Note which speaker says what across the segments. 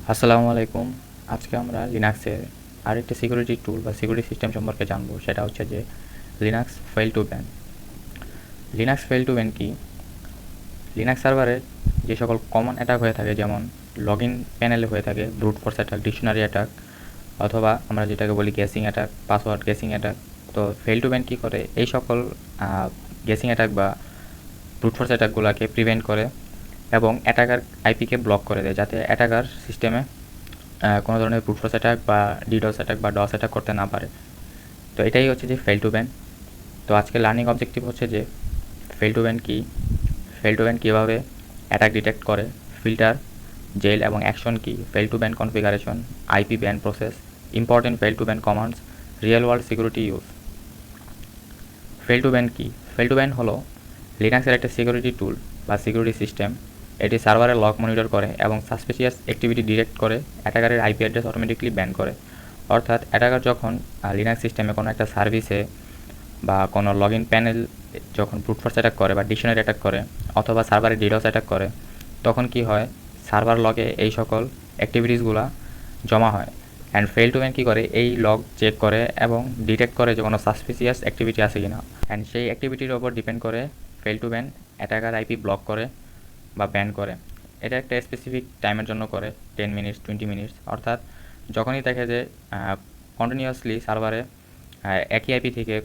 Speaker 1: আসসালামু আলাইকুম। আজকে আমরা লিনাক্সের আরেকটি সিকিউরিটি টুল বা সিকিউরিটি সিস্টেম সম্পর্কে জানবো। সেটা হচ্ছে যে Linux fail to ban. Linux fail to ban কি? লিনাক্স সার্ভারে যে সকল কমন অ্যাটাক হয়ে থাকে, যেমন লগ ইন প্যানেলে হয়ে থাকে brute force attack, dictionary attack, অথবা আমরা যেটাকে বলি guessing attack, password guessing attack. তো ফেল টু ব্যান কী করে? এই সকল গেসিং অ্যাটাক বা ব্রুট ফোর্স অ্যাটাকগুলোকে প্রিভেন্ট করে এবং অ্যাটাকার আইপিকে ব্লক করে দেয়, যাতে অ্যাটাকার সিস্টেমে কোনো ধরনের ব্রুট ফোর্স অ্যাটাক বা ডিডস অ্যাটাক বা ডস অ্যাটাক করতে না পারে। তো এটাই হচ্ছে যে ফেল টু ব্যান। তো আজকে লার্নিং অবজেক্টিভ হচ্ছে যে ফেল টু ব্যান কী, ফেল টু ব্যান কীভাবে অ্যাটাক ডিটেক্ট করে, ফিল্টার, জেল এবং অ্যাকশন কী, fail to ban configuration, IP ban process, important fail to ban commands, real world security use. Fail to ban কী? Fail to ban হলো লিনাক্সের একটা security টুল বা security system. এটি সার্ভারের লগ মনিটর করে এবং সাসপিসিয়াস অ্যাক্টিভিটি ডিটেক্ট করে অ্যাটাকারের আইপি অ্যাড্রেস অটোমেটিকলি ব্যান করে। অর্থাৎ অ্যাটাকার যখন লিনাক্স সিস্টেমে কোনো একটা সার্ভিসে বা কোনো লগ ইন প্যানেল যখন ব্রুট ফোর্স অ্যাটাক করে বা ডিকশনারি অ্যাটাক করে অথবা সার্ভারে ডিডস অ্যাটাক করে, তখন কি হয়, সার্ভার লগে এই সকল অ্যাক্টিভিটিসগুলো জমা হয়। অ্যান্ড ফেল টু ব্যান কী করে, এই লগ চেক করে এবং ডিটেক্ট করে যে কোনো সাসপিসিয়াস অ্যাক্টিভিটি আছে কিনা, অ্যান্ড সেই অ্যাক্টিভিটির ওপর ডিপেন্ড করে fail to ban attacker IP block করে বা ব্যান করে। এটা একটা স্পেসিফিক টাইমের জন্য করে, 10 মিনিটস, 20 মিনিটস। অর্থাৎ যখনই দেখে যে কন্টিনিউয়াসলি সার্ভারে একই আইপি থেকে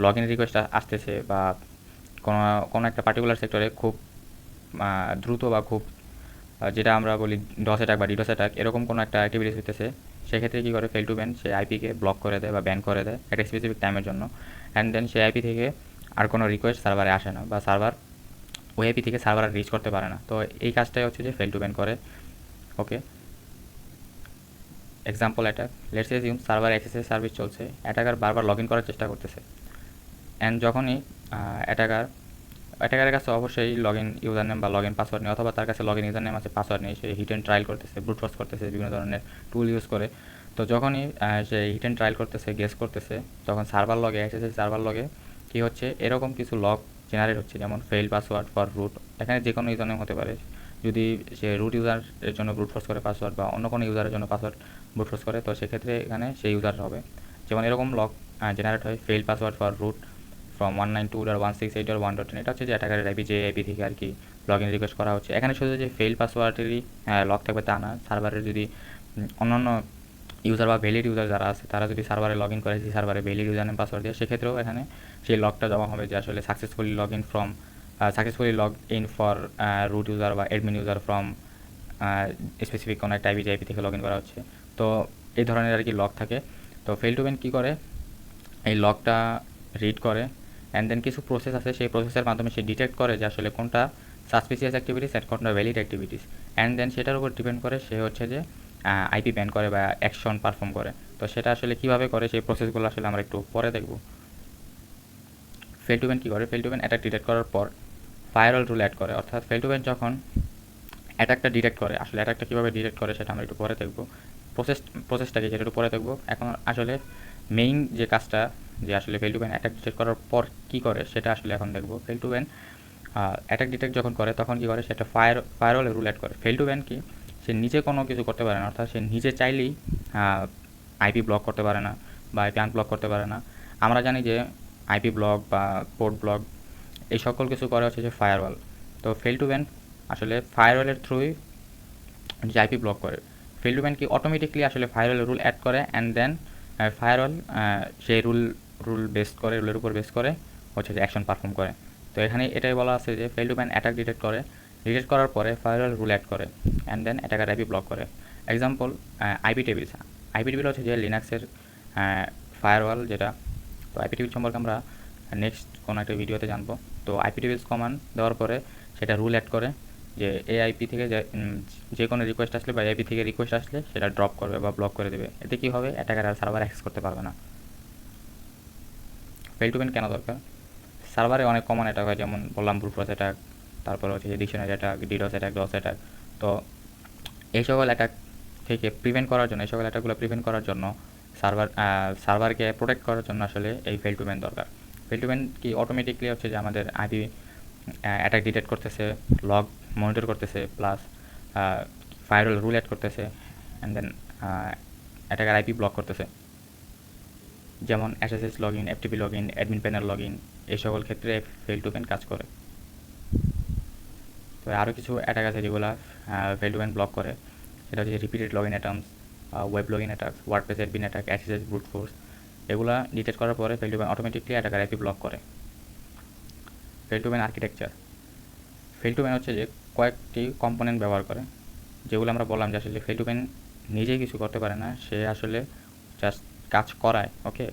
Speaker 1: লগ ইন রিকোয়েস্ট আসতেছে বা কোনো কোনো একটা পার্টিকুলার সেক্টরে খুব দ্রুত বা খুব যেটা আমরা বলি ডস অ্যাটাক বা ডিডস অ্যাটাক, এরকম কোনো একটা অ্যাক্টিভিটিস হইতেছে, সেক্ষেত্রে কী করে, ফেল টু ব্যান সে আইপিকে ব্লক করে দেয় বা ব্যান করে দেয় একটা স্পেসিফিক টাইমের জন্য। অ্যান্ড দেন সেই আইপি থেকে আর কোনো রিকোয়েস্ট সার্ভারে আসে না বা সার্ভার ওই আইপি থেকে সার্ভার রিচ করতে পারে না। তো এই কাজটাই হচ্ছে যে ফেল টু ব্যান করে। Okay, example attack, let's assume server SSS service চলছে, অ্যাটাকার বারবার লগ ইন করার চেষ্টা করতেছে। অ্যান্ড যখনই অ্যাটাকার অ্যাটাকারের কাছে অবশ্যই লগ ইন ইউজার নেম বা লগ ইন পাসওয়ার্ড নেই, অথবা তার কাছে লগ ইন ইউজার নেম আছে, পাসওয়ার্ড নেই, সে হিট অ্যান্ড ট্রায়াল করতেছে, ব্রুট ফোর্স করতেছে বিভিন্ন ধরনের টুল ইউজ করে। তো যখনই সে হিট অ্যান্ড ট্রায়াল করতেছে, গেস করতেছে, তখন সার্ভার লগে এসএসএস সার্ভার লগে কী হচ্ছে, এরকম কিছু লগ জেনারেট হচ্ছে, যেমন ফেল পাসওয়ার্ড ফর রুট। এখানে যে কোনো ইউজার নেম হতে পারে। যদি সে রুট ইউজারের জন্য ব্রুট ফোর্স করে পাসওয়ার্ড বা অন্য কোনো ইউজারের জন্য পাসওয়ার্ড ব্রুট ফোর্স করে, তো সেক্ষেত্রে এখানে সেই ইউজার হবে। যেমন এরকম লগ জেনারেট হয়, fail password for root from 192.168.1.10। এটা হচ্ছে যে অ্যাটাকারের আইপি, যে আইপি থেকে আর কি লগ ইন রিকোয়েস্ট করা হচ্ছে। এখানে শুধু যে ফেল পাসওয়ার্ডেরই লক থাকবে তা না, সার্ভারের যদি অন্যান্য ইউজার বা ভ্যালিড ইউজার যারা আছে তারা যদি সার্ভারে লগ ইন করে, সেই সার্ভারে ভ্যালিড ইউজার নেম পাসওয়ার্ড দিয়ে, সেক্ষেত্রেও এখানে সেই লকটা জমা হবে যে আসলে successfully log in from successfully log in for root user বা অ্যাডমিন ইউজার ফ্রম স্পেসিফিক কোনো একটা আইপি, যে আইপি থেকে লগ ইন করা হচ্ছে। তো এই ধরনের আর কি লক থাকে। তো ফেল টু ব্যান কী করে, এই লকটা রিড করে, অ্যান্ড দেন কিছু প্রসেস আছে, সেই প্রসেসের মাধ্যমে সে ডিটেক্ট করে যে আসলে কোনটা সাসপিসিয়াস অ্যাক্টিভিটিস অ্যান্ড কোনটা ভ্যালিড অ্যাক্টিভিটিস। অ্যান্ড দেন সেটার উপর ডিপেন্ড করে সে হচ্ছে যে আইপি ব্যান করে বা অ্যাকশন পারফর্ম করে। তো সেটা আসলে কীভাবে করে, সেই প্রসেসগুলো আসলে আমরা একটু পরে দেখব। ফেল টু ব্যান কী করে, fail to ban attack detect করার পর ফায়ারওয়াল রুল অ্যাড করে। অর্থাৎ ফেল টু ব্যান যখন অ্যাটাকটা ডিটেক্ট করে, আসলে অ্যাটাকটা কীভাবে ডিটেক্ট করে সেটা আমরা একটু পরে দেখব। প্রসেসটাকে যেটা একটু পরে দেখব। এখন আসলে মেইন যে কাজটা, যে আসলে fail to ban attack detect করার পর কী করে সেটা আসলে এখন দেখব। Fail to ban attack detect যখন করে তখন কী করে, সেটা ফায়ারওয়ালের রুল অ্যাড করে। ফেল টু ব্যান কি, সে নিজে কোনো কিছু করতে পারে না, অর্থাৎ সে নিজে চাইলেই আইপি ব্লক করতে পারে না বা আইপি আনব্লক করতে পারে না। আমরা জানি যে আইপি ব্লক বা পোর্ট ব্লক এই সকল কিছু করে হচ্ছে যে ফায়ারওয়াল। তো ফেল টু ব্যান আসলে ফায়ারওয়ালের থ্রুই যে আইপি ব্লক করে। ফেল টু ব্যান কি অটোমেটিকলি আসলে ফায়ারওয়ালের রুল অ্যাড করে, অ্যান্ড দেন ফায়ারওয়াল সেই রুলের উপর বেস করে হচ্ছে যে অ্যাকশন পারফর্ম করে। তো এখানে এটাই বলা আছে যে fail to ban attack detect করে, ডিটেক্ট করার পরে ফায়ারওয়াল রুল অ্যাড করে, and then attacker IP block করে। Example IP tables. IP table হচ্ছে যে লিনাক্সের ফায়ারওয়াল যেটা। তো আইপি টেবিল সম্পর্কে আমরা নেক্সট কোনো একটা ভিডিওতে জানবো। তো আইপি টেবিলস কমান্ড দেওয়ার পরে সেটা রুল অ্যাড করে যে এই আইপি থেকে যে কোনো রিকোয়েস্ট আসলে বা আইপি থেকে রিকোয়েস্ট আসলে সেটা ড্রপ করবে বা ব্লক করে দেবে। এতে কী হবে, অ্যাটাকার আর সার্ভার অ্যাক্সেস করতে পারবে না। ফেল টু ব্যান কেন দরকার? সার্ভারে অনেক কমন অ্যাটাক হয়, যেমন বললাম ব্রুট ফোর্স অ্যাটাক, তারপরে হচ্ছে dictionary attack, DDoS attack, DoS attack. তো এই সকল অ্যাটাক থেকে প্রিভেন্ট করার জন্য, এই সকল অ্যাটাকগুলো প্রিভেন্ট করার জন্য সার্ভারকে প্রোটেক্ট করার জন্য আসলে এই ফেল টু ব্যান দরকার। ফেল টু ব্যান কি অটোমেটিকলি হচ্ছে যে আমাদের আইপি অ্যাটাক ডিটেক্ট করতেছে, লগ মনিটর করতেছে, প্লাস ফায়ারওয়াল রুল অ্যাড করতেছে, and then attacker IP block করতেছে, যেমন SSH log in, FTP log in, admin panel log in, এই সকল ক্ষেত্রে ফেল টু পেন কাজ করে। তো আরও কিছু অ্যাটাক আছে যেগুলো ফেল টু পেন ব্লক করে, সেটা হচ্ছে repeated log in attempts, web log in attack, WordPress admin attack, SSS brute force. এগুলা ডিটেক্ট করার পরে fail to ban automatically attacker IP block করে। Fail to ban architecture, fail to ban হচ্ছে যে কয়েকটি কম্পোনেন্ট ব্যবহার করে, যেগুলো আমরা বললাম যে আসলে ফেল টু পেন নিজেই কিছু করতে পারে না, সে আসলে জাস্ট কাজ করায়। ওকে,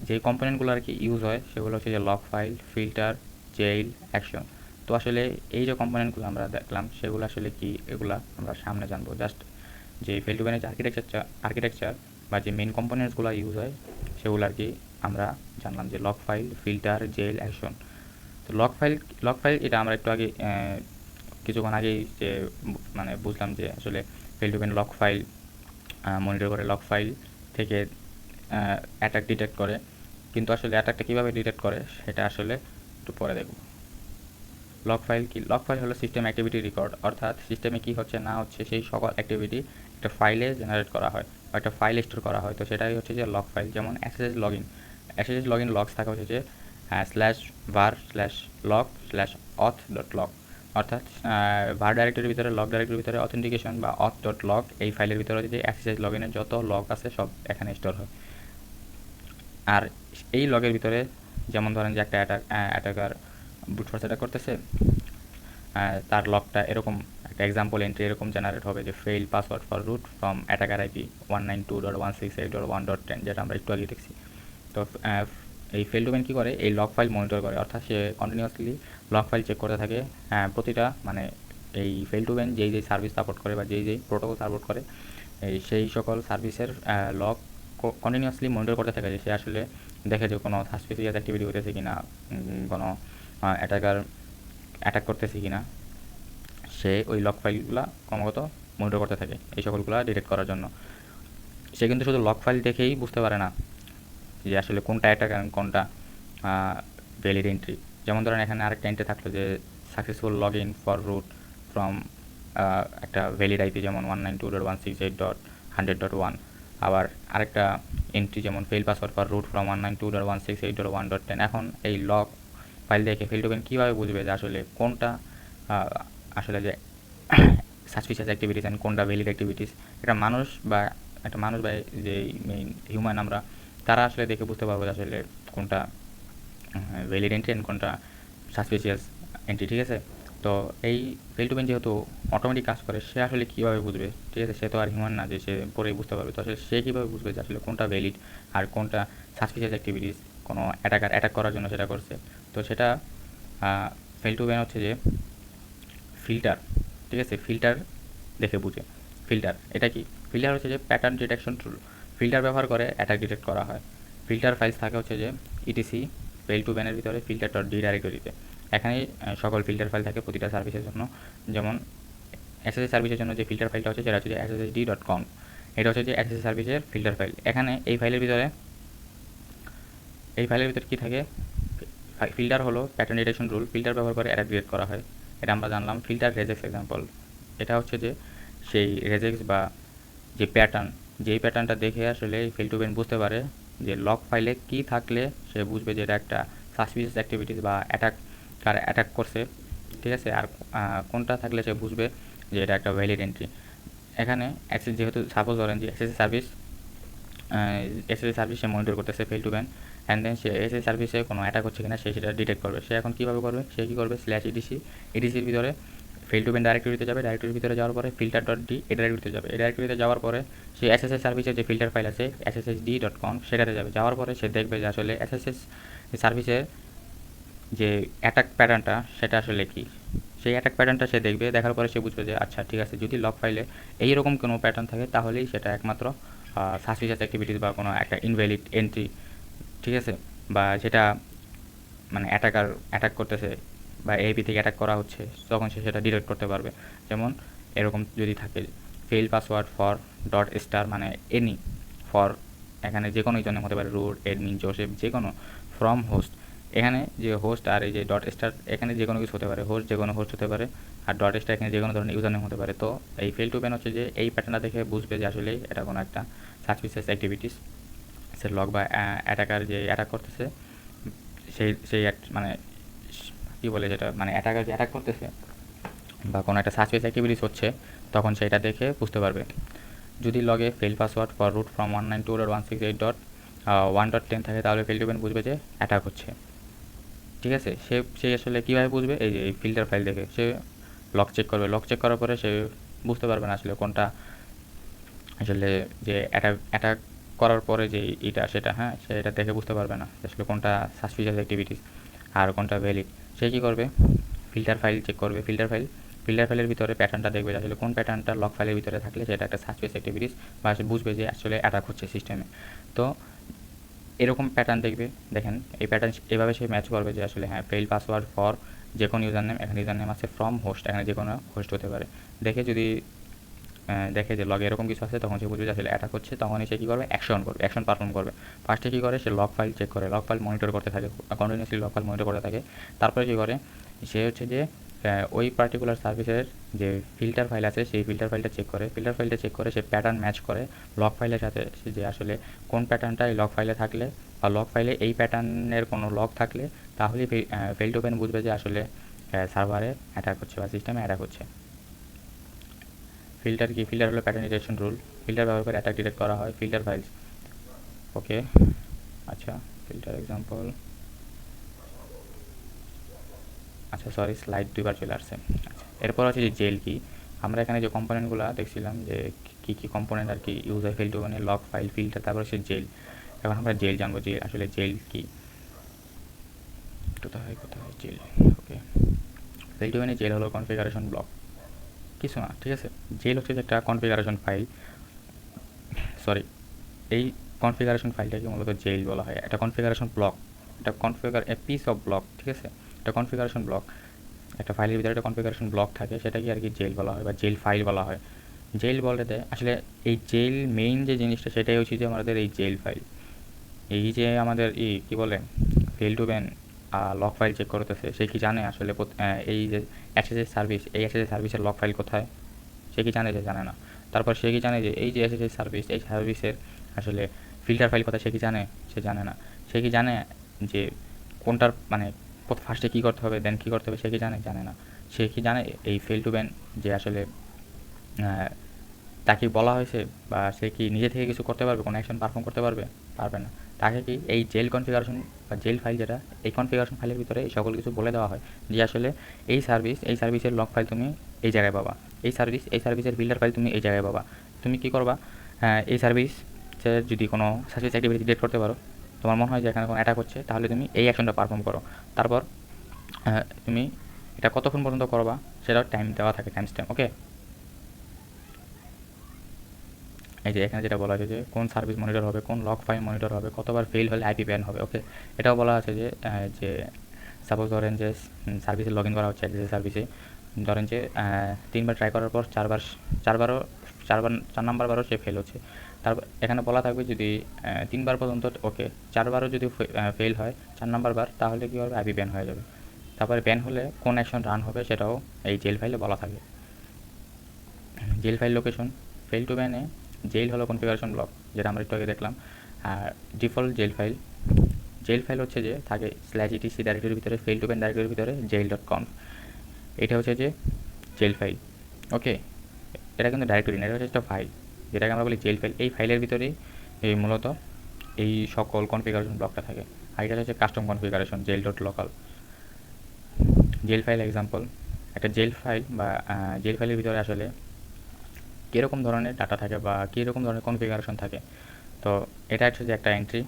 Speaker 1: যেই কম্পোনেন্টগুলো আর কি ইউজ হয় সেগুলো হচ্ছে যে log file, filter, jail, action. তো আসলে এই যে কম্পোনেন্টগুলো আমরা দেখলাম সেগুলো আসলে কি, এগুলা আমরা সামনে জানবো। জাস্ট যে ফেল টু পেনের যে আর্কিটেকচার বা যে মেন কম্পোনেন্টসগুলো ইউজ হয় সেগুলো আর কি আমরা জানলাম, যে log file, filter, jail, action. তো লগ ফাইল এটা আমরা একটু আগে কিছুক্ষণ আগেই যে মানে বুঝলাম যে আসলে fail to ban log file monitor করে, লগ ফাইল থেকে অ্যাটাক ডিটেক্ট করে। কিন্তু আসলে অ্যাটাকটা কীভাবে ডিটেক্ট করে সেটা আসলে একটু পরে দেখব। লগ ফাইল কি? লগ ফাইল হলো সিস্টেম অ্যাক্টিভিটি রেকর্ড, অর্থাৎ সিস্টেমে কী হচ্ছে না হচ্ছে সেই সকল অ্যাক্টিভিটি একটা ফাইলে জেনারেট করা হয় বা একটা ফাইলে স্টোর করা হয়। তো সেটাই হচ্ছে যে লগ ফাইল। যেমন এসএসএস লগ ইন লগস থাকা হচ্ছে যে /var/log/auth.log, অর্থাৎ var ডাইরেক্টরির ভিতরে, লগ ডাইরেক্টরির ভিতরে অথেন্টিকেশন বা auth.log এই ফাইলের ভিতরে হচ্ছে যে এসএসএস লগ ইনের যত লগ আছে সব এখানে স্টোর হয়। আর এই লগের ভিতরে যেমন ধরেন যে একটা অ্যাটাকার ব্রুট ফোর্স অ্যাটাক করতেছে, তার লগটা এরকম একটা এক্সাম্পল এন্ট্রি এরকম জেনারেট হবে যে fail password for root from attacker IP 192.168.1.10, যেটা আমরা একটু আগে দেখছি। তো এই ফেল টু পেন কী করে, এই লগ ফাইল মনিটর করে, অর্থাৎ সে কন্টিনিউয়াসলি লগ ফাইল চেক করতে থাকে। প্রতিটা মানে এই ফেল টু পেন যেই সার্ভিস সাপোর্ট করে বা যেই প্রোটোকল সাপোর্ট করে সেই সকল সার্ভিসের লগ কন্টিনিউয়াসলি মনিটর করতে থাকে, যে সে আসলে দেখে যে কোনো সাসপিসিয়াস অ্যাক্টিভিটি হতেছে কি না, কোনো অ্যাটাক করতেছে কি না, সে ওই লগ ফাইলগুলো ক্রমাগত মনিটর করতে থাকে এই সকলগুলো ডিটেক্ট করার জন্য। সে কিন্তু শুধু লগ ফাইল দেখেই বুঝতে পারে না যে আসলে কোনটা অ্যাটাক আর কোনটা ভ্যালিড এন্ট্রি। যেমন ধরেন এখানে আরেকটা এন্ট্রি থাকলো যে successful log in for root from একটা ভ্যালিড আইপি যেমন 192.168.100.1, আবার আরেকটা এন্ট্রি যেমন fail password for root from 192.168.1.10। এখন এই লগ ফাইল দেখে ফেল টু পেন কীভাবে বুঝবে যে আসলে কোনটা আসলে যে সাসপিশিয়াস অ্যাক্টিভিটিস অ্যান্ড কোনটা ভ্যালিড অ্যাক্টিভিটিস? একটা মানুষ বা যে মেইন হিউম্যান আমরা, তারা আসলে দেখে বুঝতে পারবো যে আসলে কোনটা ভ্যালিড এন্ট্রি অ্যান্ড কোনটা সাসপিশিয়াস এন্ট্রি। ঠিক আছে, তো এই ফেল টু পেন যেহেতু অটোমেটিক কাজ করে, সে আসলে কীভাবে বুঝবে? ঠিক আছে, সে তো আর হিউম্যান না যে সে পরেই বুঝতে পারবে। তো আসলে সে কীভাবে বুঝবে যে আসলে কোনটা ভ্যালিড আর কোনটা সাসপিশিয়াস অ্যাক্টিভিটিস, কোনো অ্যাটাক করার জন্য সেটা করছে? তো সেটা ফেল টু পেন হচ্ছে যে ফিল্টার। ঠিক আছে, ফিল্টার দেখে বুঝে। ফিল্টার এটা কি? ফিল্টার হচ্ছে যে প্যাটার্ন ডিটেকশন টুল। ফিল্টার ব্যবহার করে অ্যাটাক ডিটেক্ট করা হয়। ফিল্টার ফাইলস থাকে হচ্ছে যে ইটিসি ফেল টু পেনের ভিতরে ফিল্টার ডট ডি ডাইরেক্টরিতে। এখানে সকল ফিল্টার ফাইল থাকে প্রতিটা সার্ভিসের জন্য। যেমন এসএসএস সার্ভিসের জন্য যে ফিল্টার ফাইলটা হচ্ছে সেটা হচ্ছে যে sssd.conf, এটা হচ্ছে যে এসএসএস সার্ভিসের ফিল্টার ফাইল। এখানে এই ফাইলের ভিতরে কী থাকে? ফিল্টার হলো প্যাটার্ন ডিটেকশন রুল। ফিল্টার ব্যবহার করে অ্যাটাক ডিটেক্ট করা হয়, এটা আমরা জানলাম। ফিল্টার রেজেক্স এক্সাম্পল, এটা হচ্ছে যে সেই রেজেক্স বা যে যেই প্যাটার্নটা দেখে আসলে ফেল টু পেন বুঝতে পারে যে লগ ফাইলে কী থাকলে সে বুঝবে যে এটা একটা সাসপিশিয়াস অ্যাক্টিভিটিস বা অ্যাটাক করছে। ঠিক আছে, আর কোনটা থাকলে সে বুঝবে যে এটা একটা ভ্যালিড এন্ট্রি। এখানে যেহেতু সাপোজ ধরেন যে এসএসএস সার্ভিস সে মনিটর করতেছে fail to ban, and then সে এসএসএস সার্ভিসে কোনো অ্যাটাক হচ্ছে কিনা সে সেটা ডিটেক্ট করবে। সে এখন কীভাবে করবে? সে কী করবে? /etc/etcর ভিতরে ফেল টু পেন ডাইরেক্টরিতে যাবে। ডাইরেক্টরির ভিতরে যাওয়ার পরে ফিল্টার ডট ডি এই ডাইরেক্টরিতে যাবে। এই ডাইরেক্টরিতে যাওয়ার পরে সে এসএসএস সার্ভিসের যে ফিল্টার ফাইল আছে sssd.conf সেটাতে যাবে। যাওয়ার পরে সে দেখবে যে আসলে এসএসএস সার্ভিসের যে অ্যাটাক প্যাটার্নটা সেটা আসলে কী। সেই অ্যাটাক প্যাটার্নটা সে দেখবে, দেখার পরে সে বুঝবে যে আচ্ছা ঠিক আছে, যদি লগ ফাইলে এইরকম কোনো প্যাটার্ন থাকে তাহলেই সেটা একমাত্র সাসপিশিয়াস অ্যাক্টিভিটিস বা কোনো একটা ইনভ্যালিড এন্ট্রি। ঠিক আছে, বা যেটা মানে অ্যাটাক করতেছে বা এপি থেকে অ্যাটাক করা হচ্ছে, তখন সে সেটা ডিটেক্ট করতে পারবে। যেমন এরকম যদি থাকে fail password for dot star, মানে এনি ফর, এখানে যে কোনো ইউজারনেম হতে পারে, রুট, এডমিন, জোসেফ, যে কোনো, ফ্রম হোস্ট, এখানে যে হোস্ট আর এই যে ডট স্টার এখানে যে কোনো কিছু হতে পারে, হোস্ট যে কোনো হোস্ট হতে পারে, আর ডট স্টার এখানে যে কোনো ধরনের ইউজার নেম হতে পারে। তো এই ফেল টু ব্যান হচ্ছে যে এই প্যাটার্নটা দেখে বুঝবে যে আসলে এটা কোনো একটা সাসপিসিয়াস অ্যাক্টিভিটিস সে লগ বা অ্যাটাকার যে অ্যাটাক করতেছে সেই মানে কী বলে যেটা মানে অ্যাটাকার যে অ্যাটাক করতেছে বা কোনো একটা সাসপিসিয়াস অ্যাক্টিভিটিস হচ্ছে তখন সেটা দেখে বুঝতে পারবে। যদি লগে fail password for root from 192.168.1.10 থাকে তাহলে ফেল টু ব্যান বুঝবে যে অ্যাটাক হচ্ছে। ঠিক আছে, সে আসলে কীভাবে বুঝবে, এই যে এই ফিল্টার ফাইল দেখে সে লক চেক করবে, লক চেক করার পরে সে বুঝতে পারবে না আসলে কোনটা আসলে যে অ্যাটাক করার পরে যে এটা সেটা, হ্যাঁ সে এটা দেখে বুঝতে পারবে না আসলে কোনটা সাসপিশিয়াস অ্যাক্টিভিটিস আর কোনটা ভ্যালিড। সে কী করবে, ফিল্টার ফাইল চেক করবে, ফিল্টার ফাইলের ভিতরে প্যাটার্নটা দেখবে আসলে কোন প্যাটার্নটা লক ফাইলের ভিতরে থাকলে সেটা একটা সাসপিশিয়াস অ্যাক্টিভিটিস বা সে বুঝবে যে আসলে অ্যাটাক হচ্ছে সিস্টেমে। তো এরকম প্যাটার্ন দেখবে, দেখেন এই প্যাটার্ন এভাবে সে ম্যাচ করবে যে আসলে হ্যাঁ ফেল পাসওয়ার্ড ফর যে কোনো ইউজার নেম, এখানে ইউজার নেম আছে ফ্রম হোস্ট, এখানে যে কোনো হোস্ট হতে পারে। দেখে যদি দেখে যে লগে এরকম কিছু আছে তখন সে বুঝবে যে আসলে অ্যাটাক হচ্ছে, তখনই সে কী করবে, অ্যাকশন পারফর্ম করবে। ফার্স্টে কী করে, সে লগ ফাইল চেক করে, লগ ফাইল মনিটর করতে থাকে, কন্টিনিউসলি লগ ফাইল মনিটর করতে থাকে। তারপরে কী করে, সে হচ্ছে যে ওই পার্টিকুলার সার্ভিসের যে ফিল্টার ফাইল আছে সেই ফিল্টার ফাইলটা চেক করে সে প্যাটার্ন ম্যাচ করে লগ ফাইলের সাথে, সে যে আসলে কোন প্যাটার্নটা এই লগ ফাইলে থাকলে বা লগ ফাইলে এই প্যাটার্নের কোনো লগ থাকলে তাহলেই ফেল টু ব্যান বুঝবে যে আসলে সার্ভারে অ্যাটাক হচ্ছে বা সিস্টেমে অ্যাটাক হচ্ছে। ফিল্টার কি, ফিল্টার হলো প্যাটার্ন ডিটেকশন রুল, ফিল্টার ব্যবহার করে অ্যাটাক ডিটেক্ট করা হয় ফিল্টার ফাইলস। ওকে, আচ্ছা ফিল্টার এক্সাম্পল, আচ্ছা সরি স্লাইড দুইবার চলে আসছে। আচ্ছা এরপর হচ্ছে যে জেল কি, আমরা এখানে যে কম্পোনেন্টগুলো দেখছিলাম যে কী কম্পোনেন্ট আর কি ইউজ হয় ফেল টু ব্যানে, লগ ফাইল, ফিল্টার, তারপর হচ্ছে জেল। এখন আমরা জেল জানবো যে আসলে জেল কি, কোথায় জেল। ওকে, ফেল টু ব্যানে জেল হলো কনফিগারেশন ব্লক, কিছু না, ঠিক আছে। জেল হচ্ছে যে একটা কনফিগারেশন ফাইল, সরি এই কনফিগারেশন ফাইলটাকে মূলত জেল বলা হয়। একটা কনফিগারেশন ব্লক, এটা এ পিস অফ ব্লক, ঠিক আছে। এটা কনফিগারেশন ব্লক, একটা ফাইলের ভিতরে একটা কনফিগারেশন ব্লক থাকে, সেটাকে আর কি জেল বলা হয় বা জেল ফাইল বলা হয়। জেল বলতে আসলে এই জেল মেইন যে জিনিসটা সেটাই হচ্ছে যে আমাদের এই জেল ফাইল। এই যে আমাদের কী বলে fail to ban log file check করতেছে, সে কি জানে আসলে এই যে এসএসএস সার্ভিস, এই এসএসএস সার্ভিসের লক ফাইল কোথায়, সে কি জানে, যে জানে না। তারপর সে কি জানে যে এই যে এসএসএস সার্ভিস, এই সার্ভিসের আসলে ফিল্টার ফাইল কোথায়, সে কি জানে, সে জানে না। সে কি জানে যে কোনটার মানে ফার্স্টে কী করতে হবে দেন কী করতে হবে, সে কি জানে, জানে না। সে কি জানে এই ফেল টু ব্যান যে আসলে তাকে বলা হয়েছে বা সে কি নিজে থেকে কিছু করতে পারবে, কোনো অ্যাকশন পারফর্ম করতে পারবে, পারবে না। তাকে কি এই জেল কনফিগারেশন বা জেল ফাইল যেটা, এই কনফিগারেশন ফাইলের ভিতরে এই সকল কিছু বলে দেওয়া হয় যে আসলে এই সার্ভিসের লগ ফাইল তুমি এই জায়গায় পাবা, এই সার্ভিসের ফিল্টার ফাইল তুমি এই জায়গায় পাবা। তুমি কী করবা, এই সার্ভিসের যদি কোনো সার্ভিস অ্যাক্টিভিটি ডিটেক্ট করতে পারো, তোমার মনে হয় যে এখানে কোনো অ্যাটাক হচ্ছে, তাহলে তুমি এই অ্যাকশনটা পারফর্ম করো। তারপর তুমি এটা কতক্ষণ পর্যন্ত করবা সেটাও টাইম দেওয়া থাকে, টাইম স্ট্যাম্প। ওকে, এই যে এখানে যেটা বলা আছে যে কোন সার্ভিস মনিটর হবে, কোন লগ ফাইল মনিটর হবে, কতবার ফেল হলে আইপি ব্যান হবে। ওকে, এটাও বলা আছে যে যে সাপোজ ধরেন যে সার্ভিসে লগ ইন করা হচ্ছে এসএসএস সার্ভিসে, ধরেন যে 3বার ট্রাই করার পর চার নাম্বারবারও সে ফেল হচ্ছে। তারপর এখানে বলা থাকবে যদি 3বার পর্যন্ত ওকে, 4বারও যদি ফেল হয় 4 নাম্বার বার, তাহলে কী হবে, আইপি ব্যান হয়ে যাবে। তারপরে ব্যান হলে কোন অ্যাকশন রান হবে সেটাও এই জেল ফাইলে বলা থাকে। Jail file location, fail to ব্যানে জেল হলো কনফিগারেশন ব্লক, যেটা আমরা একটু আগে দেখলাম। আর ডিফল্ট জেল ফাইল হচ্ছে যে থাকে /etc ডাইরেক্টরির ভিতরে, ফেল টু ব্যান ডাইরেক্টরির ভিতরে jail.conf, এটা হচ্ছে যে জেল ফাইল। ওকে, এটা কিন্তু ডাইরেক্টরি না, এটা হচ্ছে একটা ফাইল, যেটাকে আমরা বলি জেল ফাইল। এই ফাইলের ভিতরেই এই মূলত এই সকল কনফিগারেশন ব্লকটা থাকে। আর এটা হচ্ছে custom configuration jail.local। Jail file example, একটা জেল ফাইল বা জেল ফাইলের ভিতরে আসলে কীরকম ধরনের ডাটা থাকে বা কীরকম ধরনের কনফিগারেশন থাকে। তো এটা হচ্ছে যে একটা এন্ট্রি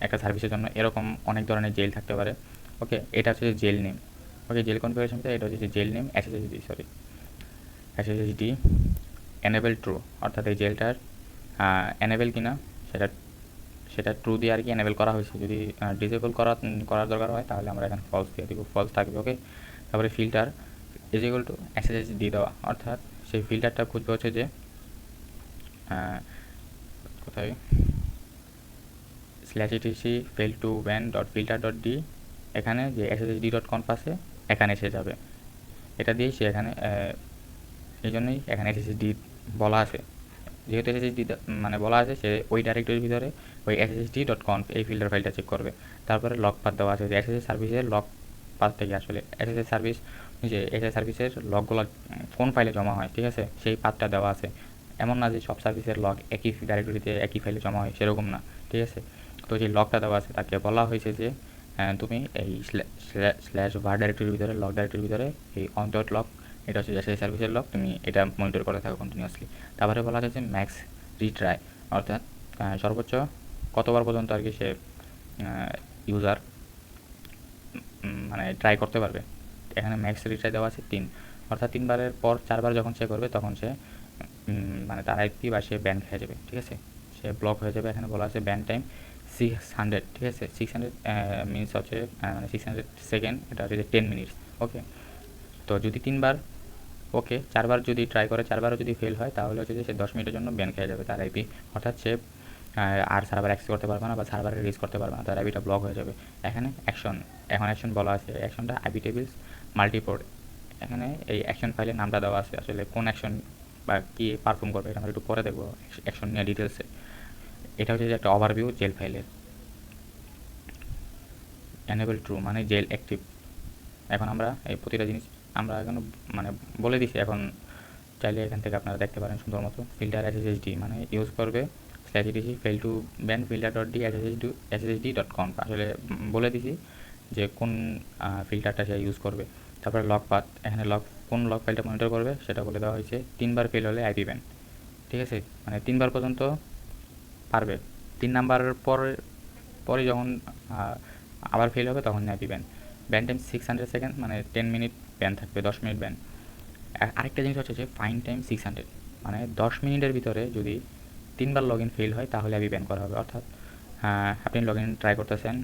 Speaker 1: একটা সার্ভিসের জন্য, এরকম অনেক ধরনের জেল থাকতে পারে। ওকে, এটা হচ্ছে যে জেল নেম। ওকে, জেল কনফিগারেশন এটা হচ্ছে যে জেল নেম এসএসএসডি এনেবল ট্রু, অর্থাৎ এই জেলটার এনেবল কিনা সেটা ট্রু দিয়ে আর কি এনেবল করা হয়েছে। যদি ডিসেবল করার দরকার হয় তাহলে আমরা এখানে ফলস দিয়ে দিব, ফলস থাকবে। ওকে, তারপরে ফিল্টার ইজ ইকুয়াল টু এসএসএসডি দেওয়া, অর্থাৎ সেই ফিল্টারটা খুঁজবে হচ্ছে যে কোথায় /etc fail to ban.filter.d এখানে যে sssd.conf আছে এখানে এসে যাবে, এটা দিয়েই সে এখানে এই জন্যই এখানে SSD বলা আছে, যেহেতু SSD মানে বলা আছে, সে ওই ডাইরেক্টরির ভিতরে ওই sssd.conf এই ফিল্টার ফাইলটা চেক করবে। তারপরে লগ পাথ দেওয়া আছে যে SSH সার্ভিসের লগ পাথ থেকে আসলে SSH সার্ভিস যে SSH সার্ভিসের লগগুলো কোন ফাইলে জমা হয়, ঠিক আছে, সেই পাথটা দেওয়া আছে। এমন না যে সব সার্ভিসের লগ একই ডাইরেক্টরিতে একই ফাইলে জমা হয়, সেরকম না, ঠিক আছে। তো যে লগটা দেওয়া আছে তাকে বলা হয়েছে যে তুমি এই স্ল্যাশ var ডাইরেক্টরির ভিতরে লগ ডাইরেক্টরির ভিতরে এই অন ডট লগ, এটা হচ্ছে SSH সার্ভিসের লগ, তুমি এটা মনিটর করে থাকো কন্টিনিউয়াসলি। তারপরে বলা হয়েছে ম্যাক্স রিট্রাই, অর্থাৎ সর্বোচ্চ কতবার পর্যন্ত আর কি সে ইউজার মানে ট্রাই করতে পারবে। এখানে ম্যাক্স রিট্রাই দেওয়া আছে 3, অর্থাৎ 3 বারের পর 4 বার যখন সে করবে তখন সে মানে তার আইপি বা সে ব্যান খেয়ে যাবে, ঠিক আছে, সে ব্লক হয়ে যাবে। এখানে বলা আছে ব্যান টাইম 600, ঠিক আছে, 600 মিনিটস হচ্ছে মানে 600 সেকেন্ড, এটা হচ্ছে 10 মিনিটস, ওকে। তো যদি 3 বার ওকে 4 বার যদি ট্রাই করে, 4 বারও যদি ফেল হয়, তাহলে হচ্ছে যে সে 10 মিনিটের জন্য ব্যান খেয়ে যাবে তার আইপি, অর্থাৎ সে আর সার্ভার অ্যাক্সেস করতে পারবে না বা সার্ভারে রিলিজ করতে পারবে না, তার আইপিটা ব্লক হয়ে যাবে। এখানে অ্যাকশন, এখন অ্যাকশন বলা আছে, অ্যাকশনটা আইপি টেবিলস মাল্টিপোর্ট, এখানে এই অ্যাকশন ফাইলের নামটা দেওয়া আছে, আসলে কোন অ্যাকশন বা কী পারফর্ম করবে এটা আমরা একটু পরে দেখবো অ্যাকশন নিয়ে ডিটেলসে। এটা হচ্ছে যে একটা ওভারভিউ জেল ফাইলের। এনেবল ট্রু মানে জেল অ্যাক্টিভ। এখন আমরা এই প্রতিটা জিনিস আমরা এখন মানে বলে দিছি, এখন চাইলে এখান থেকে আপনারা দেখতে পারেন সুন্দর মতো। ফিল্টার SSHD মানে ইউজ করবে /etc fail to ban filter.d /ssd.conf, আসলে বলে দিছি যে কোন ফিল্টারটা সে ইউজ করবে। তারপরে লগ পাথ, এখানে কোন লগ ফাইলটা মনিটর করবে সেটা বলে দেওয়া হয়েছে। 3 বার ফেল হলে আইপি ব্যান, ঠিক আছে, মানে 3 বার পর্যন্ত পারবে, 3 নাম্বারের পরে যখন আবার ফেল হবে তখন IP ban. Ban time 600 second, মানে 10 মিনিট ব্যান থাকবে, 10 মিনিট ব্যান। আরেকটা জিনিস হচ্ছে যে ফাইন টাইম 600, মানে 10 মিনিটের ভিতরে যদি 3 বার লগ ইন ফেল হয় তাহলে আইপি ব্যান করা হবে। অর্থাৎ আপনি লগ ইন ট্রাই করতেছেন,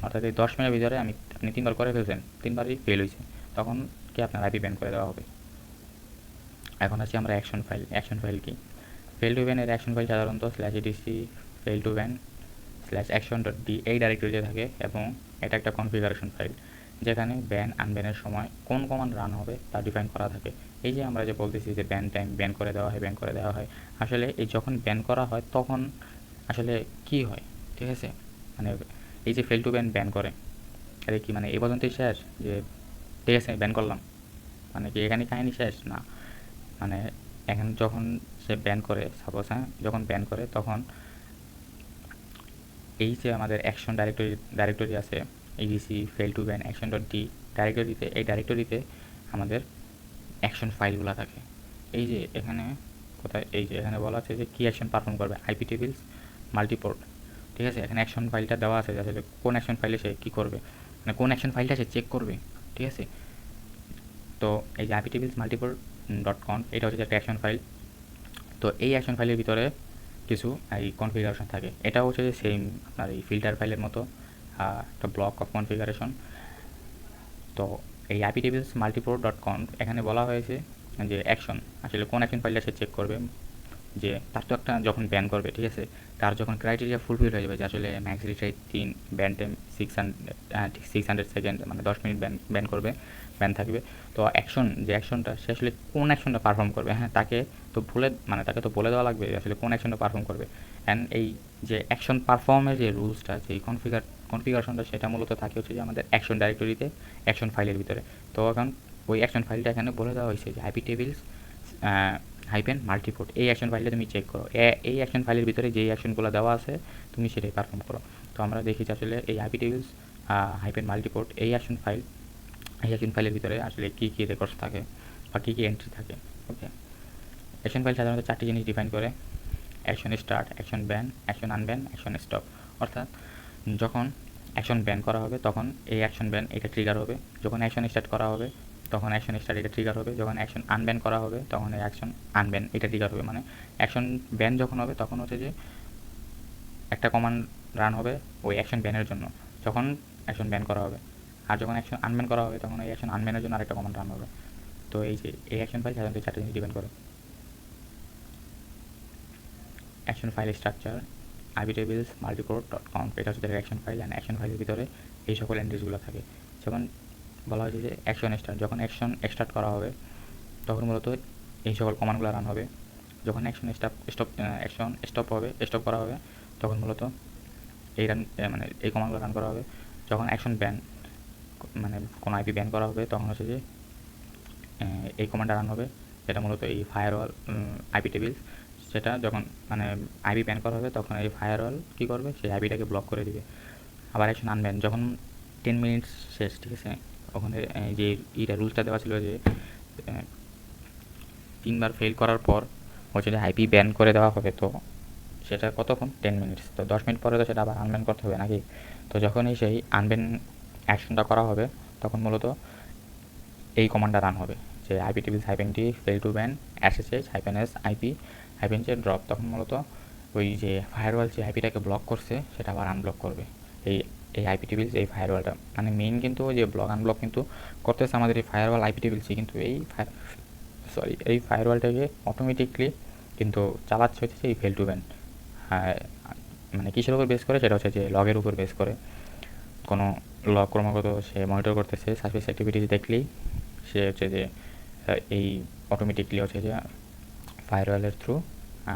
Speaker 1: অর্থাৎ এই 10 মিনিটের ভিতরে আপনি 3 বার করে ফেলছেন, 3 বারই ফেল হয়েছে, তখন কি আপনার আইপি ব্যান করে দেওয়া হবে। এখন আছি আমরা অ্যাকশন ফাইল। অ্যাকশন ফাইল কি? ফেল টু ব্যানের অ্যাকশন ফাইল সাধারণত /etc fail to ban /action.d এই ডাইরেক্টরিতে থাকে, এবং এটা একটা কনফিগারেশন ফাইল যেখানে ব্যান আনব্যানের সময় কোন কমান্ড রান হবে তা ডিফাইন করা থাকে। এই যে আমরা যে বলতেছি যে ব্যান টাইম ব্যান করে দেওয়া হয়, ব্যান করে দেওয়া হয়, আসলে এই যখন ব্যান করা হয় তখন আসলে কি হয়, ঠিক আছে, মানে এই যে ফেল টু ব্যান ব্যান করে, আরে কি মানে এই পর্যন্তই শেষ, যে ঠিক আছে ব্যান করলাম, মানে কি এখানে কাহিনী শেষ না, মানে এখন যখন সে ব্যান করে, সাপোজ যখন ব্যান করে তখন এই যে আমাদের অ্যাকশন ডাইরেক্টরি আছে EDC fail to ban action.d ডাইরেক্টরিতে, এই ডাইরেক্টরিতে আমাদের অ্যাকশন ফাইলগুলো থাকে। এই যে এখানে কোথায়, এই যে এখানে বলা আছে যে কী অ্যাকশন পারফর্ম করবে, আইপি টেবিলস মাল্টিপোর্ট, ঠিক আছে, এখানে অ্যাকশন ফাইলটা দেওয়া আছে আসলে কোন অ্যাকশন ফাইলে সে কী করবে, মানে কোন অ্যাকশন ফাইলটা সে চেক করবে, ঠিক আছে। তো এই যে আইপি টেবিলস মাল্টিপোর্ট .conf এটা হচ্ছে একটা অ্যাকশন ফাইল। তো এই অ্যাকশন ফাইলের ভিতরে কিছু এই কনফিগারেশন থাকে, এটা হচ্ছে যে সেম আপনার এই ফিল্টার ফাইলের মতো একটা ব্লক অফ কনফিগারেশন। তো এই আইপি টেবিলস মাল্টিপোর্ট.conf এখানে বলা হয়েছে যে অ্যাকশন, আসলে কোন অ্যাকশন ফাইলটা সে চেক করবে, যে তার তো একটা যখন ব্যান করবে, ঠিক আছে, তার যখন ক্রাইটেরিয়া ফুলফিল হয়ে যাবে যে আসলে max retry 3, ban time 600 second, মানে 10 মিনিট ব্যান করবে, ব্যান থাকবে। তো অ্যাকশন যে অ্যাকশনটা সে আসলে কোন অ্যাকশনটা পারফর্ম করবে, হ্যাঁ তাকে তো বলে দেওয়া লাগবে যে আসলে কোন অ্যাকশনটা পারফর্ম করবে। অ্যান্ড এই যে অ্যাকশন পারফর্মের যে রুলসটা, যে কনফিগারেশনটা, সেটা মূলত থাকে হচ্ছে যে আমাদের অ্যাকশন ডাইরেক্টরিতে অ্যাকশন ফাইলের ভিতরে। তো এখন ওই অ্যাকশন ফাইলটা এখানে বলে দেওয়া হয়েছে যে আইপি টেবিলস হাইপেন মাল্টিপোর্ট, এই অ্যাকশন ফাইলটা তুমি চেক করো, এই অ্যাকশন ফাইলের ভিতরে যেই অ্যাকশনগুলো দেওয়া আছে তুমি সেটাই পারফর্ম করো। তো আমরা দেখি যে আসলে এই আইপি টেবিলস হাইপেন মাল্টিপোর্ট এই অ্যাকশন ফাইলের ভিতরে আসলে কী কী রেকর্ডস থাকে বা কী কী এন্ট্রি থাকে, ওকে। অ্যাকশন ফাইল সাধারণত 4টি জিনিস ডিফাইন করে: action start, action ban, action unban, action stop. অর্থাৎ যখন অ্যাকশন ব্যান করা হবে তখন এই অ্যাকশন ব্যান এটা ট্রিগার হবে, যখন অ্যাকশন স্টার্ট করা হবে তখন অ্যাকশন স্টার্ট এটা ট্রিগার হবে, যখন অ্যাকশন আনব্যান করা হবে তখন এই অ্যাকশন আনব্যান এটা ট্রিগার হবে। মানে অ্যাকশন ব্যান যখন হবে তখন হচ্ছে যে একটা কমান্ড রান হবে ওই অ্যাকশন ব্যানের জন্য যখন অ্যাকশন ব্যান করা হবে, আর যখন অ্যাকশন আনব্যান করা হবে তখন এই অ্যাকশন আনব্যানের জন্য আরেকটা কমান্ড রান হবে। তো এই যে এই অ্যাকশন ফাইল সাধারণত 4টি জিনিস ডিপেন্ড করে: action file structure, IP tables মাল্টিপোর্ট.conf এটা হচ্ছে অ্যাকশন ফাইল, অ্যান্ড অ্যাকশন ফাইলের ভিতরে এই সকল এন্ট্রিজগুলো থাকে। যেমন বলা হয়েছে যে অ্যাকশন স্টার্ট, যখন অ্যাকশন স্টার্ট করা হবে তখন মূলত এই সকল কমান্ডগুলো রান হবে। যখন অ্যাকশন স্টপ করা হবে তখন মূলত এই রান মানে এই কমান্ডগুলো রান করা হবে। যখন অ্যাকশন ব্যান মানে কোনো আইপি ব্যান করা হবে তখন হচ্ছে যে এই কমান্ডটা রান হবে, যেটা মূলত এই ফায়ারওয়াল আইপি টেবিলস, সেটা যখন মানে আইপি ব্যান করা হবে তখন এই ফায়ারওয়াল কী করবে, সেই আইপিটাকে ব্লক করে দিবে। আবার অ্যাকশন আনব্যান যখন 10 মিনিটস শেষ, ঠিক আছে, ওখানে যে রুলসটা দেওয়া ছিল যে 3বার ফেল করার পর হচ্ছে যে আইপি ব্যান করে দেওয়া হবে, তো সেটা কতক্ষণ 10 মিনিটস, তো 10 মিনিট পরে তো সেটা আবার আনব্যান করতে হবে নাকি। তো যখনই সেই আনব্যান অ্যাকশনটা করা হবে তখন মূলত এই কমান্ডটা রান হবে যে IP tables -t fail to ban /s IP -j drop, তখন মূলত ওই যে ফায়ারওয়াল যে আইপিটাকে ব্লক করছে সেটা আবার আনব্লক করবে। এই এই আইপি টেবিলস এই ফায়ারওয়ালটা মানে মেইন কিন্তু যে ব্লক আনব্লক কিন্তু করতেছে আমাদের এই ফায়ারওয়াল আইপি টেবিলসই, কিন্তু এই ফায়ারওয়ালটাকে অটোমেটিকলি কিন্তু চালাচ্ছে হচ্ছে এই ফেল টু ব্যান। মানে কিসের উপর বেস করে, সেটা হচ্ছে যে লগের উপর বেস করে। কোনো লগ ক্রমাগত সে মনিটর করতেছে, সাসপিস অ্যাক্টিভিটিস দেখলেই সে হচ্ছে যে এই অটোমেটিকলি হচ্ছে যে ফায়ারওয়ালের থ্রু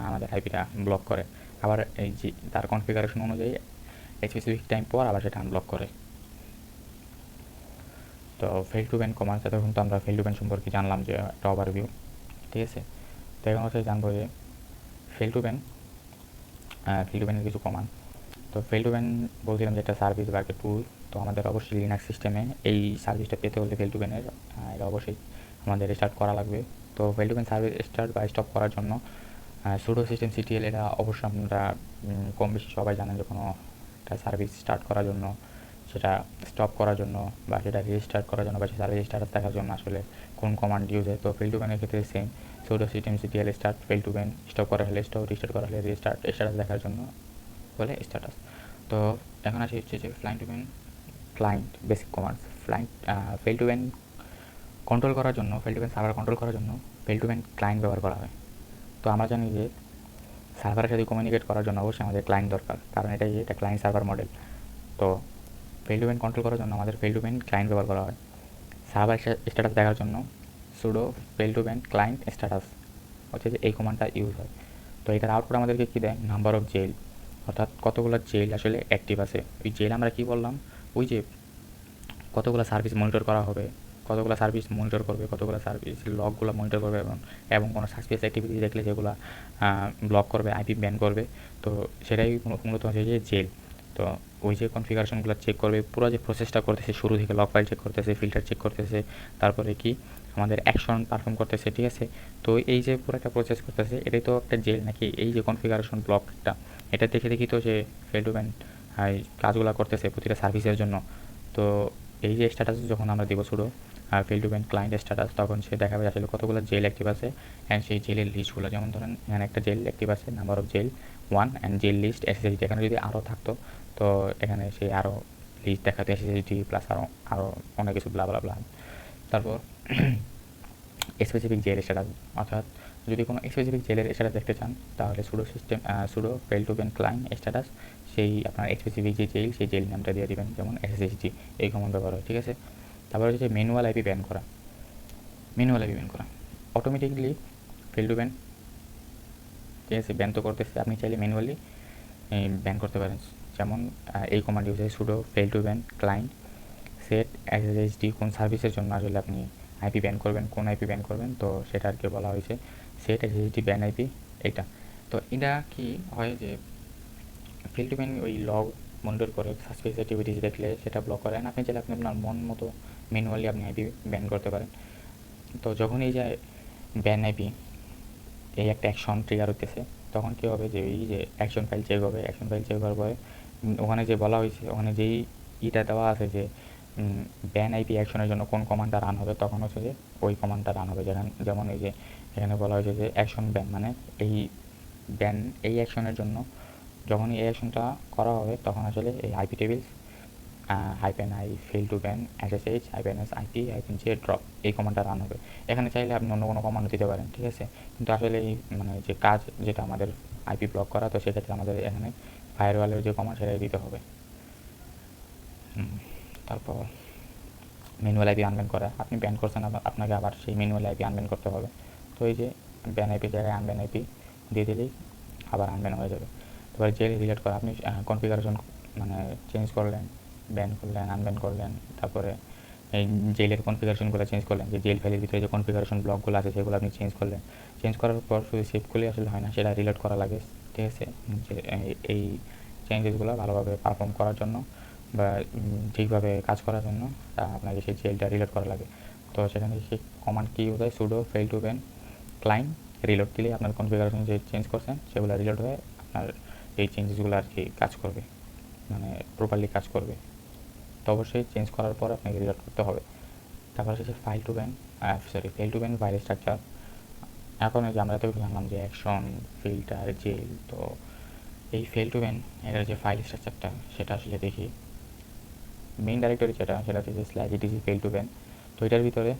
Speaker 1: আমাদের আইপিটা ব্লক করে। আবার এই যে তার কনফিগারেশন অনুযায়ী স্পেসিফিক টাইম পর আবার সেটা আনব্লক করে। তো ফেল টু ব্যান কমান্ড, এতক্ষণ তো আমরা ফেল টু ব্যান সম্পর্কে জানলাম যে একটা ওভারভিউ, ঠিক আছে। তো এখন হচ্ছে জানবো যে ফেল টু ব্যানের কিছু কমান্ড। তো ফেল টু ব্যান বলছিলাম যে একটা সার্ভিস বা একটা টুল, তো আমাদের অবশ্যই লিনাক্স সিস্টেমে এই সার্ভিসটা পেতে হলে ফেল টু ব্যানের এটা অবশ্যই আমাদের স্টার্ট করা লাগবে। তো fail to ban service start বা স্টপ করার জন্য সুডো systemctl এটা অবশ্যই আপনারা কম বেশি সবাই জানেন যে কোনো একটা সার্ভিস স্টার্ট করার জন্য, সেটা স্টপ করার জন্য বা সেটা রিস্টার্ট করার জন্য বা সেই সার্ভিস স্ট্যাটাস দেখার জন্য আসলে কোন কমান্ড ইউজ হয়। তো ফেল টু ব্যানের ক্ষেত্রে same, sudo systemctl start fail to ban, stop করা হলে স্টপ, রিস্টার্ট করা হলে রিস্টার্ট, স্ট্যাটাস দেখার জন্য বলে স্ট্যাটাস। তো এখন আসি হচ্ছে যে client basic commands. Fail to ban control করার জন্য, fail to ban server control করার জন্য ফেল টু ব্যান ক্লায়েন্ট ব্যবহার করা হয়। তো আমরা জানি যে সার্ভারের সাথে কমিউনিকেট করার জন্য অবশ্যই আমাদের ক্লায়েন্ট দরকার, কারণ এটা ক্লায়েন্ট সার্ভার মডেল। তো ফেল টু ব্যান কন্ট্রোল করার জন্য আমাদের ফেল টু ব্যান ক্লায়েন্ট ব্যবহার করা হয়। সার্ভার স্ট্যাটাস দেখার জন্য sudo fail to ban client status হচ্ছে যে এই কমান্ডটা ইউজ হয়। তো এটার আউটপুট আমাদেরকে কী দেয়, নাম্বার অফ জেল, অর্থাৎ কতগুলো জেল আসলে অ্যাক্টিভ আছে। ওই জেল আমরা কী বললাম, ওই যে কতগুলো সার্ভিস মনিটর করা হবে, কতগুলো সার্ভিস মনিটর করবে, কতগুলো সার্ভিস লগগুলো মনিটর করবে, এবং কোনো সাসপিশিয়াস অ্যাক্টিভিটি দেখলে যেগুলো ব্লক করবে, আইপি ব্যান করবে, তো সেটাই মূলত হচ্ছে যে জেল। তো ওই যে কনফিগারেশনগুলো চেক করবে, পুরো যে প্রসেসটা করতেছে শুরু থেকে লগ ফাইল চেক করতেছে, ফিল্টার চেক করতেছে, তারপরে কি আমাদের অ্যাকশন পারফর্ম করতেছে, ঠিক আছে। তো এই যে পুরো একটা প্রসেস করতেছে, এটাই তো একটা জেল নাকি, এই যে কনফিগারেশন ব্লকটা, এটা দেখে দেখি তো যে ফেল টু ব্যান কাজগুলো করতেছে প্রতিটা সার্ভিসের জন্য। তো এই যে স্ট্যাটাস যখন আমরা দেবো sudo fail to ban client status, তখন সে দেখাবে আসলে কতগুলো জেল অ্যাক্টিভ আছে অ্যান্ড সেই জেলের লিস্টগুলো। যেমন ধরেন এখানে একটা জেল অ্যাক্টিভ আছে, number of jail 1 and jail list SSHD। এখানে যদি আরও থাকতো তো এখানে সে আরও লিস্ট দেখাতো SSHD প্লাস আরও অনেক কিছু ব্লা ব্লা ব্লা। তারপর স্পেসিফিক জেল স্ট্যাটাস, অর্থাৎ যদি কোনো স্পেসিফিক জেলের স্ট্যাটাস দেখতে চান তাহলে sudo fail to ban client status, সেই আপনার স্পেসিফিক যে জেল সেই জেল নামটা দিয়ে দেবেন, যেমন SSHD এই কমান্ড ব্যবহার হয়, ঠিক আছে। তারপর হচ্ছে ম্যানুয়াল আইপি ব্যান করা। অটোমেটিকলি ফেল টু ব্যান, ঠিক আছে, ব্যান তো করতেছে, আপনি চাইলে ম্যানুয়ালি ব্যান করতে পারেন। যেমন এই কমান্ড ইউজ হয় sudo fail to ban client set SSHD, কোন সার্ভিসের জন্য আসলে আপনি আইপি ব্যান করবেন, কোন আইপি ব্যান করবেন, তো সেটা আর কি বলা হয়েছে সেট SSHD ব্যান আইপি এইটা। তো এটা কি হয় যে ফেল টু ব্যান ওই লগ মনিটর করে সাসপিশিয়াস অ্যাক্টিভিটিস দেখলে সেটা ব্লক করেন। আপনি চাইলে আপনি আপনার মন মতো ম্যানুয়ালি আপনি আইপি ব্যান করতে পারেন। তো যখন এই যে ব্যান আইপি এই একটা অ্যাকশন ট্রিগার হতেছে, তখন কী হবে যে এই যে অ্যাকশন ফাইল চেক হবে, অ্যাকশন ফাইল চেক হওয়ার পরে ওখানে যে বলা হয়েছে, ওখানে যেই ইটা দেওয়া আছে যে ব্যান আইপি অ্যাকশনের জন্য কোন কমান্ডটা রান হবে, তখন হচ্ছে যে ওই কমান্ডটা রান হবে। যেমন এই যে এখানে বলা হয়েছে যে অ্যাকশন ব্যান, মানে এই অ্যাকশনের জন্য যখনই এই অ্যাকশনটা করা হবে তখন আসলে এই IP tables -i fail to ban SSH -s IP -j drop এই কমান্ডটা রান হবে। এখানে চাইলে আপনি অন্য কোনো কমান্ড দিতে পারেন, ঠিক আছে, কিন্তু আসলে এই মানে যে কাজ যেটা আমাদের আইপি ব্লক করা, তো সেক্ষেত্রে আমাদের এখানে ফায়ারওয়ালের যে কমান্ড সেটাই দিতে হবে। তারপর ম্যানুয়াল আইপি আনব্যান করা, আপনি ব্যান করছেন, আপনাকে আবার সেই ম্যানুয়াল আইপি আনব্যান করতে হবে। তো এই যে ব্যান আইপি জায়গায় আনব্যান আইপি দিয়ে দিলেই আবার আনব্যান হয়ে যাবে। তারপরে জেল রিলেট করা, আপনি কনফিগারেশন মানে চেঞ্জ করলেন, ব্যান করলেন, আনব্যান করলেন, তারপরে এই জেলের কনফিগারেশনগুলো চেঞ্জ করলেন, যে জেল ফাইলের ভিতরে যে কনফিগারেশন ব্লকগুলো আছে সেগুলো আপনি চেঞ্জ করলেন। চেঞ্জ করার পর শুধু সেভ করলে আসলে হয় না, সেটা রিলোড করা লাগে, ঠিক আছে? যে এই চেঞ্জেসগুলো ভালোভাবে পারফর্ম করার জন্য বা ঠিকভাবে কাজ করার জন্য আপনাকে সেই জেলটা রিলোড করা লাগে। তো সেখানে সেই কমান্ড কি ইউজ হয়, sudo fail to ban client, reload দিলেই আপনার কনফিগারেশন যে চেঞ্জ করছেন সেগুলো রিলোড হয়ে আপনার এই চেঞ্জেসগুলো আর কি কাজ করবে, মানে প্রপারলি কাজ করবে। তো অবশ্যই চেঞ্জ করার পর আপনাকে রিলোড করতে হবে। তারপর হচ্ছে fail to ban fail to ban file structure. এখন এই যে আমরা তো জানলাম যে অ্যাকশন, ফিল্টার, জেল। তো এই ফেল টু ব্যান এটার যে ফাইল স্ট্রাকচারটা সেটা আসলে দেখি। মেইন ডাইরেক্টরি যেটা সেটা হচ্ছে যে slash etc fail to ban. তো এটার ভিতরে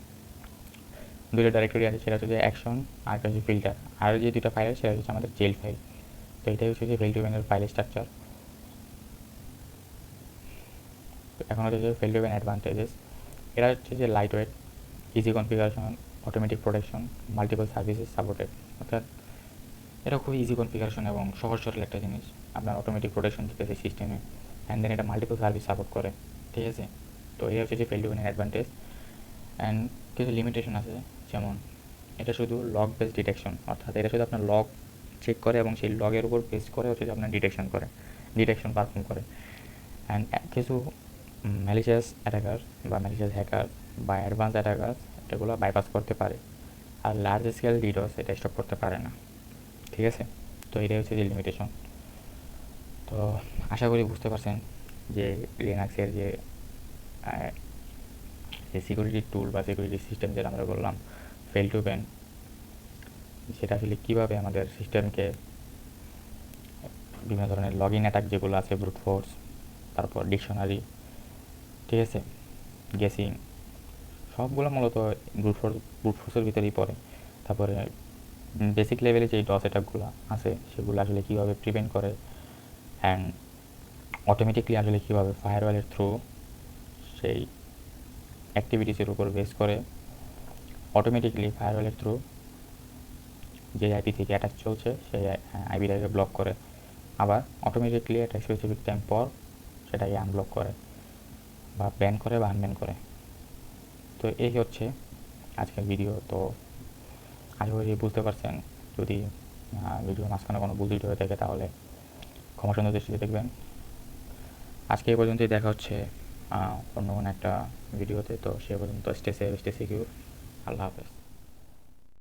Speaker 1: দুটো ডাইরেক্টরি আছে, সেটা হচ্ছে যে অ্যাকশন আর একটা হচ্ছে ফিল্টার। আর যে দুটো ফাইল সেটা হচ্ছে আমাদের জেল ফাইল। তো এটাই হচ্ছে যে ফেল টু ব্যানের ফাইল স্ট্রাকচার। এখন হচ্ছে যে ফেল টু ব্যান অ্যাডভান্টেজেস, এটা হচ্ছে যে light weight, easy configuration, automatic protection, multiple services supported. অর্থাৎ এটা খুব ইজি কনফিগারেশন এবং সহজ সরল একটা জিনিস, আপনার অটোমেটিক প্রোটেকশন দিতেছে সিস্টেমে, অ্যান্ড দেন এটা মাল্টিপল সার্ভিস সাপোর্ট করে, ঠিক আছে? তো এই হচ্ছে যে ফেল টু ব্যানের অ্যাডভান্টেজ। অ্যান্ড কিছু লিমিটেশন আছে, যেমন এটা শুধু লগ বেস ডিটেকশন, অর্থাৎ এটা শুধু আপনার লগ চেক করে এবং সেই লগের উপর বেস করে হচ্ছে যে আপনার ডিটেকশন পারফর্ম করে। অ্যান্ড কিছু ম্যালিশিয়াস অ্যাটাকার বা ম্যালিশিয়াস হ্যাকার বা অ্যাডভান্স অ্যাটাকার এগুলো বাইপাস করতে পারে, আর লার্জ স্কেল ডিডোস এটা স্টপ করতে পারে না, ঠিক আছে? তো এটাই হচ্ছে যে লিমিটেশন। তো আশা করি বুঝতে পারছেন যে লিনাক্সের যে সিকিউরিটি টুল বা সিকিউরিটি সিস্টেম যেটা আমরা বললাম ফেল টু ব্যান, সেটা আসলে কীভাবে আমাদের সিস্টেমকে বিভিন্ন ধরনের লগ ইন অ্যাটাক যেগুলো আছে, ব্রুট ফোর্স, তারপর ডিকশনারি, ঠিক আছে, গেসিং, সবগুলো মূলত ব্রুট ফোর্সের ভিতরেই পড়ে। তারপরে বেসিক লেভেলে যেই ডস অ্যাটাকগুলো আছে সেগুলো আসলে কীভাবে প্রিভেন্ট করে, অ্যান্ড অটোমেটিকলি আসলে কীভাবে ফায়ারওয়ালের থ্রু সেই অ্যাক্টিভিটিসের উপর বেস করে অটোমেটিকলি ফায়ারওয়ালের থ্রু যে আইপি থেকে অ্যাটাক চলছে সেই আইপিটাকে ব্লক করে, আবার অটোমেটিকলি একটা স্পেসিফিক টাইম পর সেটাকে আনব্লক করে বা ব্যান করে বা আনব্যান করে। তো এই হচ্ছে আজকের ভিডিও। তো আশা করি বুঝতে পারছেন। যদি ভিডিওর মাঝখানে কোনো ভুল হয়ে থাকে তাহলে ক্ষমা সুন্দর দৃষ্টিতে দেখবেন। আজকে এই পর্যন্তই, দেখা হচ্ছে অন্য কোনো একটা ভিডিওতে। তো সে পর্যন্ত স্টে সেফ, স্টে সিকিউর। আল্লাহ হাফেজ।